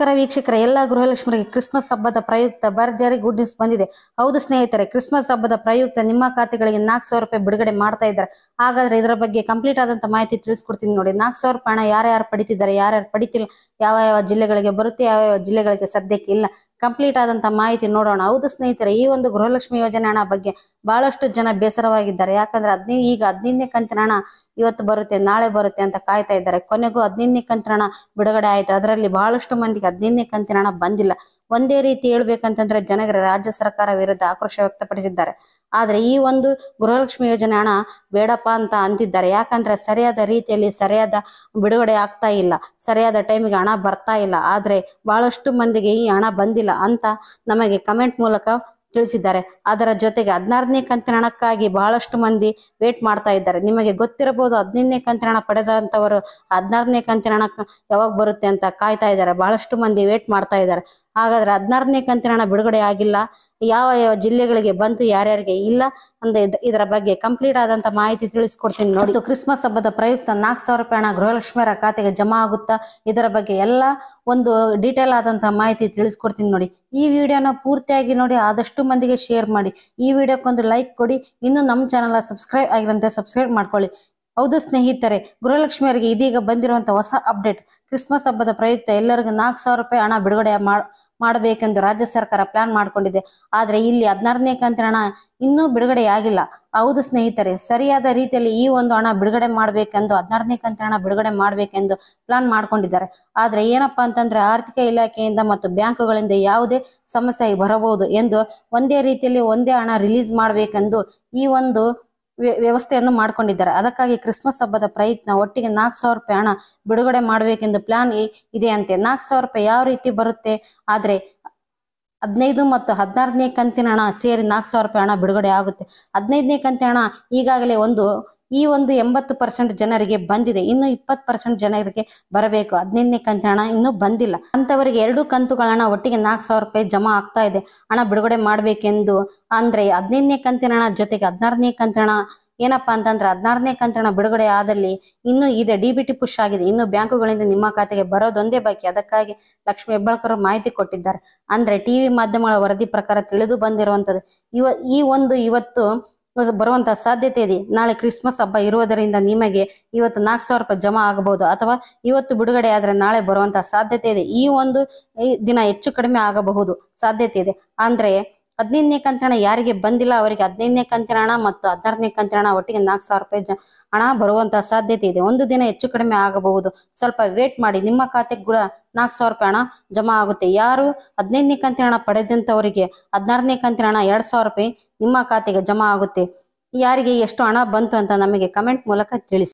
ವೀಕ್ಷಕರ ಎಲ್ಲ ಗೃಹಲಕ್ಷ್ಮಿಗೆ ಕ್ರಿಸ್ಮಸ್ ಹಬ್ಬದ ಪ್ರಯುಕ್ತ ಭರ್ಜರಿ ಗುಡ್ ನ್ಯೂಸ್ ಬಂದಿದೆ. ಹೌದು ಸ್ನೇಹಿತರೆ, ಕ್ರಿಸ್ಮಸ್ ಹಬ್ಬದ ಪ್ರಯುಕ್ತ ನಿಮ್ಮ ಖಾತೆಗಳಿಗೆ 4,000 ರೂಪಾಯಿ ಬಿಡುಗಡೆ ಮಾಡ್ತಾ ಇದ್ದಾರೆ. ಹಾಗಾದ್ರೆ ಇದರ ಬಗ್ಗೆ ಕಂಪ್ಲೀಟ್ ಆದಂತ ಮಾಹಿತಿ ತಿಳಿಸ್ಕೊಡ್ತೀನಿ ನೋಡಿ. 4,000 ರೂಪಾಯಿ ಹಣ ಯಾರ್ಯಾರು ಪಡಿತಿದ್ದಾರೆ, ಯಾರ್ಯಾರು ಪಡಿತಿಲ್ಲ, ಯಾವ ಯಾವ ಜಿಲ್ಲೆಗಳಿಗೆ ಬರುತ್ತೆ, ಯಾವ ಯಾವ ಜಿಲ್ಲೆಗಳಿಗೆ ಸದ್ಯಕ್ಕೆ ಇಲ್ಲ, ಕಂಪ್ಲೀಟ್ ಆದಂತ ಮಾಹಿತಿ ನೋಡೋಣ. ಹೌದು ಸ್ನೇಹಿತರೆ, ಈ ಒಂದು ಗೃಹಲಕ್ಷ್ಮಿ ಯೋಜನೆ ಹಣ ಬಗ್ಗೆ ಬಹಳಷ್ಟು ಜನ ಬೇಸರವಾಗಿದ್ದಾರೆ. ಯಾಕಂದ್ರೆ 15ನೇ ಕಂತಿನ ಹಣ ಇವತ್ತು ಬರುತ್ತೆ, ನಾಳೆ ಬರುತ್ತೆ ಅಂತ ಕಾಯ್ತಾ ಇದ್ದಾರೆ. ಕೊನೆಗೂ 15ನೇ ಕಂತಿನ ಹಣ ಬಿಡುಗಡೆ ಆಯ್ತು. ಅದರಲ್ಲಿ ಬಹಳಷ್ಟು ಮಂದಿಗೆ 15ನೇ ಕಂತಿನ ಹಣ ಬಂದಿಲ್ಲ. ಒಂದೇ ರೀತಿ ಹೇಳ್ಬೇಕಂತಂದ್ರೆ ಜನಗರ ರಾಜ್ಯ ಸರ್ಕಾರ ವಿರುದ್ಧ ಆಕ್ರೋಶ ವ್ಯಕ್ತಪಡಿಸಿದ್ದಾರೆ. ಆದ್ರೆ ಈ ಒಂದು ಗೃಹಲಕ್ಷ್ಮಿ ಯೋಜನೆ ಹಣ ಬೇಡಪ್ಪ ಅಂತ ಅಂತಿದ್ದಾರೆ. ಯಾಕಂದ್ರೆ ಸರಿಯಾದ ರೀತಿಯಲ್ಲಿ ಸರಿಯಾದ ಬಿಡುಗಡೆ ಆಗ್ತಾ ಇಲ್ಲ, ಸರಿಯಾದ ಟೈಮಿಗೆ ಹಣ ಬರ್ತಾ ಇಲ್ಲ. ಆದ್ರೆ ಬಹಳಷ್ಟು ಮಂದಿಗೆ ಈ ಹಣ ಬಂದಿಲ್ಲ ಅಂತ ನಮಗೆ ಕಮೆಂಟ್ ಮೂಲಕ ತಿಳಿಸಿದ್ದಾರೆ. ಅದರ ಜೊತೆಗೆ 16ನೇ ಕಂತಿನ ಹಣಕ್ಕಾಗಿ ಬಹಳಷ್ಟು ಮಂದಿ ವೇಟ್ ಮಾಡ್ತಾ ಇದ್ದಾರೆ. ನಿಮಗೆ ಗೊತ್ತಿರಬಹುದು, 15ನೇ ಕಂತಿನ ಹಣ ಪಡೆದಂತವರು 16ನೇ ಕಂತಿನ ಹಣ ಯಾವಾಗ ಬರುತ್ತೆ ಅಂತ ಕಾಯ್ತಾ ಇದ್ದಾರೆ. ಬಹಳಷ್ಟು ಮಂದಿ ವೇಟ್ ಮಾಡ್ತಾ ಇದ್ದಾರೆ. ಹಾಗಾದ್ರೆ 16ನೇ ಕಂತಿನ ಹಣ ಬಿಡುಗಡೆ ಆಗಿಲ್ಲ, ಯಾವ ಯಾವ ಜಿಲ್ಲೆಗಳಿಗೆ ಬಂತು, ಯಾರ್ಯಾರಿಗೆ ಇಲ್ಲ ಅಂದ್ರೆ ಇದರ ಬಗ್ಗೆ ಕಂಪ್ಲೀಟ್ ಆದಂತ ಮಾಹಿತಿ ತಿಳಿಸ್ಕೊಡ್ತೀನಿ ನೋಡಿ. ಕ್ರಿಸ್ಮಸ್ ಹಬ್ಬದ ಪ್ರಯುಕ್ತ 4,000 ರೂಪಾಯಿ ಹಣ ಗೃಹಲಕ್ಷ್ಮಿಯರ ಖಾತೆಗೆ ಜಮಾ ಆಗುತ್ತಾ, ಇದರ ಬಗ್ಗೆ ಎಲ್ಲ ಒಂದು ಡೀಟೇಲ್ ಆದಂತಹ ಮಾಹಿತಿ ತಿಳಿಸ್ಕೊಡ್ತೀನಿ ನೋಡಿ. ಈ ವಿಡಿಯೋನ ಪೂರ್ತಿಯಾಗಿ ನೋಡಿ, ಆದಷ್ಟು ಮಂದಿಗೆ ಶೇರ್ ಮಾಡಿ. ಈ ವಿಡಿಯೋಕ್ಕೊಂದು ಲೈಕ್ ಕೊಡಿ. ಇನ್ನು ನಮ್ಮ ಚಾನಲ್ ಸಬ್ಸ್ಕ್ರೈಬ್ ಆಗಿರಂತೆ ಸಬ್ಸ್ಕ್ರೈಬ್ ಮಾಡ್ಕೊಳ್ಳಿ. ಹೌದು ಸ್ನೇಹಿತರೆ, ಗೃಹಲಕ್ಷ್ಮಿಯರಿಗೆ ಇದೀಗ ಬಂದಿರುವಂತಹ ಹೊಸ ಅಪ್ಡೇಟ್. ಕ್ರಿಸ್ಮಸ್ ಹಬ್ಬದ ಪ್ರಯುಕ್ತ ಎಲ್ಲರಿಗೂ 4,000 ರೂಪಾಯಿ ಹಣ ಬಿಡುಗಡೆ ಮಾಡಬೇಕೆಂದು ರಾಜ್ಯ ಸರ್ಕಾರ ಪ್ಲಾನ್ ಮಾಡ್ಕೊಂಡಿದೆ. ಆದ್ರೆ ಇಲ್ಲಿ 16ನೇ ಕಂತಿನ ಹಣ ಇನ್ನೂ ಬಿಡುಗಡೆ ಆಗಿಲ್ಲ. ಹೌದು ಸ್ನೇಹಿತರೆ, ಸರಿಯಾದ ರೀತಿಯಲ್ಲಿ ಈ ಒಂದು ಹಣ ಬಿಡುಗಡೆ ಮಾಡ್ಬೇಕೆಂದು 16ನೇ ಕಂತಿನ ಹಣ ಬಿಡುಗಡೆ ಮಾಡ್ಬೇಕೆಂದು ಪ್ಲಾನ್ ಮಾಡ್ಕೊಂಡಿದ್ದಾರೆ. ಆದ್ರೆ ಏನಪ್ಪಾ ಅಂತಂದ್ರೆ ಆರ್ಥಿಕ ಇಲಾಖೆಯಿಂದ ಮತ್ತು ಬ್ಯಾಂಕುಗಳಿಂದ ಯಾವುದೇ ಸಮಸ್ಯೆ ಬರಬಹುದು ಎಂದು ಒಂದೇ ರೀತಿಯಲ್ಲಿ ಒಂದೇ ಹಣ ರಿಲೀಸ್ ಮಾಡ್ಬೇಕೆಂದು ಈ ಒಂದು ವ್ಯವಸ್ಥೆಯನ್ನು ಮಾಡ್ಕೊಂಡಿದ್ದಾರೆ. ಅದಕ್ಕಾಗಿ ಕ್ರಿಸ್ಮಸ್ ಹಬ್ಬದ ಪ್ರಯುಕ್ತ ಒಟ್ಟಿಗೆ 4,000 ರೂಪಾಯಿ ಹಣ ಬಿಡುಗಡೆ ಮಾಡಬೇಕೆಂದು ಪ್ಲಾನ್ ಇದೆ ಅಂತೆ. 4,000 ರೂಪಾಯಿ ಯಾವ ರೀತಿ ಬರುತ್ತೆ ಆದ್ರೆ 15 ಮತ್ತು 16ನೇ ಕಂತಿನ ಹಣ ಸೇರಿ 4,000 ರೂಪಾಯಿ ಹಣ ಬಿಡುಗಡೆ ಆಗುತ್ತೆ. 15ನೇ ಕಂತಿನ ಹಣ ಈಗಾಗಲೇ ಈ ಒಂದು 80% ಜನರಿಗೆ ಬಂದಿದೆ. ಇನ್ನು 20% ಜನರಿಗೆ ಬರಬೇಕು. 15ನೇ ಕಂತಿನ ಹಣ ಇನ್ನೂ ಬಂದಿಲ್ಲ. ಅಂತವರಿಗೆ 2 ಕಂತುಗಳ ಹಣ ಒಟ್ಟಿಗೆ 4,000 ರೂಪಾಯಿ ಜಮಾ ಆಗ್ತಾ ಇದೆ. ಹಣ ಬಿಡುಗಡೆ ಮಾಡ್ಬೇಕೆಂದು ಅಂದ್ರೆ 15ನೇ ಕಂತಿನ ಹಣ ಜೊತೆಗೆ 16ನೇ ಕಂತಿನ ಹಣ ಏನಪ್ಪಾ ಅಂತಂದ್ರೆ 16ನೇ ಕಂತಿನ ಹಣ ಬಿಡುಗಡೆ ಆದಲ್ಲಿ ಇನ್ನೂ ಇದೆ, DBT ಪುಷ್ ಆಗಿದೆ. ಇನ್ನು ಬ್ಯಾಂಕುಗಳಿಂದ ನಿಮ್ಮ ಖಾತೆಗೆ ಬರೋದೊಂದೇ ಬಾಕಿ. ಅದಕ್ಕಾಗಿ ಲಕ್ಷ್ಮಿ ಹೆಬ್ಬಾಳ್ಕರ್ ಮಾಹಿತಿ ಕೊಟ್ಟಿದ್ದಾರೆ. ಅಂದ್ರೆ ಟಿವಿ ಮಾಧ್ಯಮಗಳ ವರದಿ ಪ್ರಕಾರ ತಿಳಿದು ಬಂದಿರುವಂತದ್ದು. ಇವತ್ತು ಬರುವಂತ ಸಾಧ್ಯತೆ ಇದೆ. ನಾಳೆ ಕ್ರಿಸ್ಮಸ್ ಹಬ್ಬ ಇರುವುದರಿಂದ ನಿಮಗೆ ಇವತ್ತು 4,000 ರೂಪಾಯಿ ಜಮಾ ಆಗಬಹುದು, ಅಥವಾ ಇವತ್ತು ಬಿಡುಗಡೆ ಆದ್ರೆ ನಾಳೆ ಬರುವಂತ ಸಾಧ್ಯತೆ ಇದೆ. ಈ ಒಂದು ದಿನ ಹೆಚ್ಚು ಕಡಿಮೆ ಆಗಬಹುದು ಸಾಧ್ಯತೆ ಇದೆ. ಅಂದ್ರೆ 15ನೇ ಕಂತಿನ ಹಣ ಯಾರಿಗೆ ಬಂದಿಲ್ಲ ಅವರಿಗೆ 15ನೇ ಕಂತಿನ ಹಣ ಮತ್ತು 16ನೇ ಕಂತಿನ ಹಣ ಒಟ್ಟಿಗೆ 4,000 ರೂಪಾಯಿ ಹಣ ಬರುವಂತ ಸಾಧ್ಯತೆ ಇದೆ. ಒಂದು ದಿನ ಹೆಚ್ಚು ಕಡಿಮೆ ಆಗಬಹುದು, ಸ್ವಲ್ಪ ವೇಟ್ ಮಾಡಿ. ನಿಮ್ಮ ಖಾತೆಗೆ ಕೂಡ 4,000 ರೂಪಾಯಿ ಹಣ ಜಮಾ ಆಗುತ್ತೆ. ಯಾರು 15ನೇ ಕಂತಿನ ಹಣ ಪಡೆದಂತವರಿಗೆ 16ನೇ ಕಂತಿನ ಹಣ 2,000 ರೂಪಾಯಿ ನಿಮ್ಮ ಖಾತೆಗೆ ಜಮಾ ಆಗುತ್ತೆ. ಯಾರಿಗೆ ಎಷ್ಟು ಹಣ ಬಂತು ಅಂತ ನಮಗೆ ಕಮೆಂಟ್ ಮೂಲಕ ತಿಳಿಸಿ.